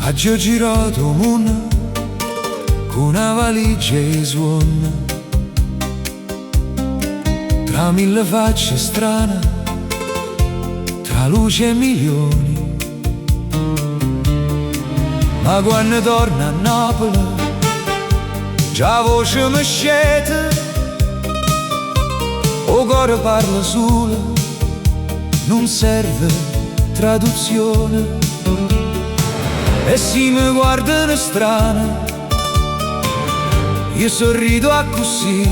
Oggi ho girato il mondo con una valigia e suona, tra mille facce strane, tra luce e milioni. Ma quando torno a Napoli già voce mi scende, o cuore parla solo, non serve traduzione. E si mi guardano strana, io sorrido a così,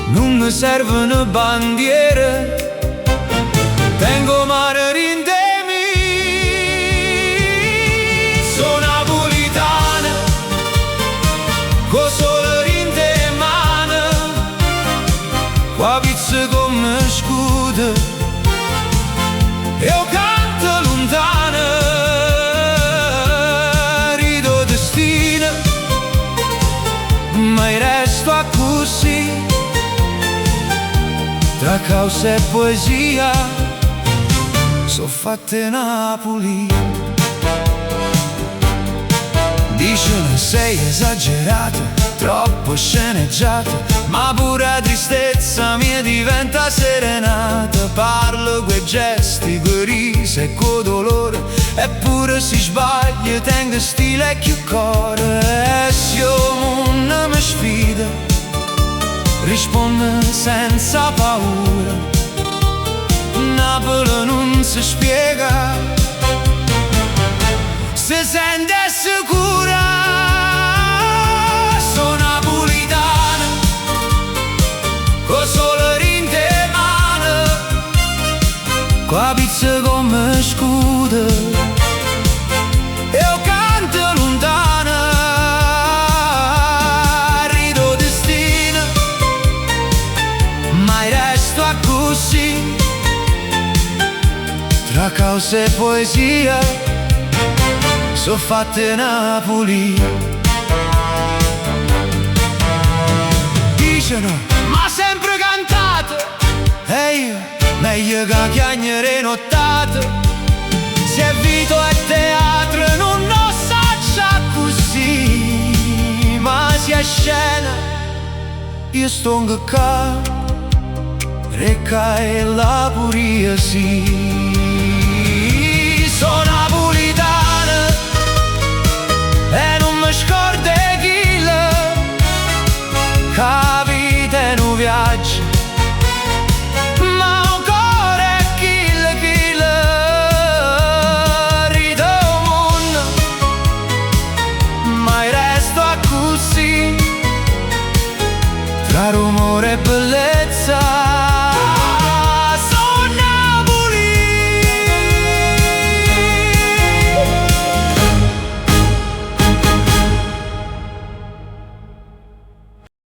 non mi servono bandiere, tengo mare rindemi. Sono napolitana, con sole rinde in mano, qua pizza come scudo, io canto lontana. Ma resto a così, tra causa e poesia, so fatte Napoli. Dicono sei esagerata, troppo sceneggiata, ma pure la tristezza mia diventa serenata. Parlo coi gesti, coi risi e coi dolore, eppure si sbaglia, tengo stile e più cuore. E se il mondo mi sfida, rispondo senza paura. Napoli non si spiega, si sente sicura. Sono napolitana, con sole rinde in mano, qua pizza come scudo, io canto lontana. Rido destino, ma resto a così, tra causa e poesia, so fatte Napoli. Dicono, ma sempre cantate, e io meglio che chiagnere nottate. Se vito e teatro non lo saccia così, ma se è scena io sto qua, recca e la puria sì. Sono napolitana e non mi scordo chi la vita è un viaggio